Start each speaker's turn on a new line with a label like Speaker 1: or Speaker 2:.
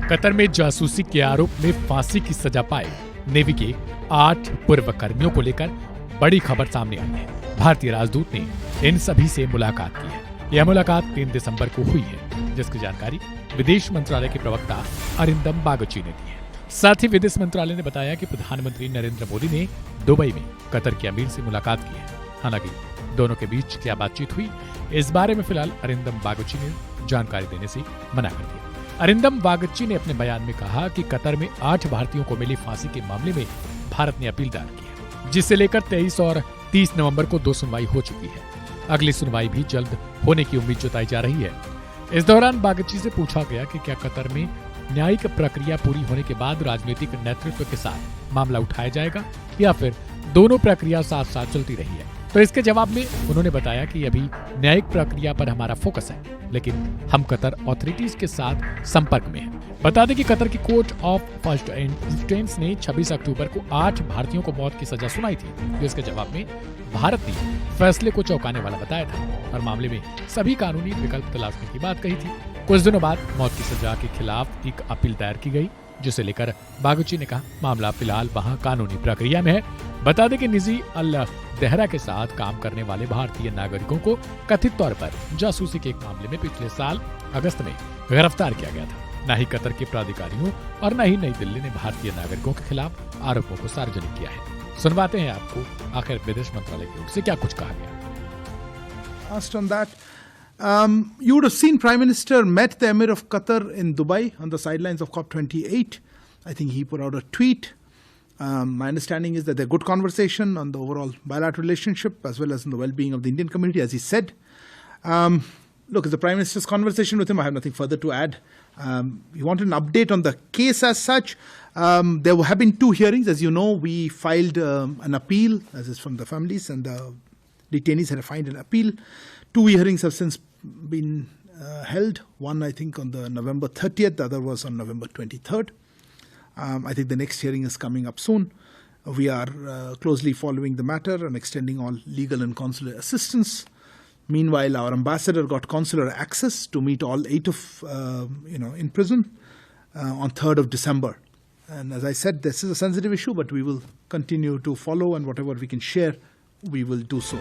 Speaker 1: Qatar में जासूसी के आरोप में फांसी की सजा पाए नेवी के 8 पूर्व कर्मियों को लेकर बड़ी खबर सामने आई है। भारतीय राजदूत ने इन सभी से मुलाकात की है। यह मुलाकात 3 दिसंबर को हुई है, जिसकी जानकारी विदेश मंत्रालय के प्रवक्ता अरिंदम बागची ने दी है। साथ ही विदेश मंत्रालय ने बताया कि प्रधानमंत्री नरेंद्र मोदी ने दुबई में कतर के अमीर से मुलाकात की है। हालांकि दोनों के बीच क्या बातचीत हुई, इस बारे में फिलहाल अरिंदम बागची ने जानकारी देने से मना कर दिया। अरिंदम बागची ने अपने बयान में कहा कि कतर में 8 भारतीयों को मिली फांसी के मामले में भारत ने अपील दायर की है, जिसे लेकर 23 और 30 नवंबर को 2 सुनवाई हो चुकी है। अगली सुनवाई भी जल्द होने की उम्मीद जताई जा रही है। इस दौरान बागची से पूछा गया कि क्या कतर में न्यायिक प्रक्रिया पूरी होने के बाद राजनीतिक नेतृत्व के साथ मामला उठाया जाएगा या फिर दोनों प्रक्रिया साथ साथ चलती रही है। तो इसके जवाब में उन्होंने बताया कि अभी न्यायिक प्रक्रिया पर हमारा फोकस है, लेकिन हम कतर अथॉरिटीज के साथ संपर्क में हैं। बता दें कि कतर की कोर्ट ऑफ फर्स्ट इंस्टेंस ने 26 अक्टूबर को 8 भारतीयों को मौत की सजा सुनाई थी, जो इसके जवाब में भारत ने फैसले को चौंकाने वाला बताया था और मामले में सभी कानूनी विकल्प तलाशने की बात कही थी। कुछ दिनों बाद मौत की सजा के खिलाफ एक अपील दायर की गई, जिसे लेकर बागची ने कहा मामला फिलहाल वहां कानूनी प्रक्रिया में है। बता दें कि निजी अल देहरा के साथ काम करने वाले भारतीय नागरिकों को कथित तौर पर जासूसी के एक मामले में पिछले साल अगस्त में गिरफ्तार किया गया था। न ही कतर के प्राधिकारियों और न ही नई दिल्ली ने भारतीय नागरिकों के खिलाफ आरोपों को सार्वजनिक किया है। सुनवाते हैं आपको आखिर विदेश मंत्रालय की ओर से क्या कुछ कहा गया।
Speaker 2: Asked on that, you would have seen Prime Minister met the Emir of Qatar in Dubai on the sidelines of COP28. I think he put out a tweet. My understanding is that there's good conversation on the overall bilateral relationship as well as on the well-being of the Indian community, as he said. Look, as the Prime Minister's conversation with him, I have nothing further to add. He wanted an update on the case as such. There have been 2 hearings. As you know, we filed an appeal, as is from the families, and the detainees had filed an appeal. 2 hearings have since been held. One, I think, on the November 30th. The other was on November 23rd. I think the next hearing is coming up soon. We are closely following the matter and extending all legal and consular assistance. Meanwhile, our ambassador got consular access to meet all 8 of in prison on 3rd of December. And as I said, this is a sensitive issue, but we will continue to follow, and whatever we can share, we will do so.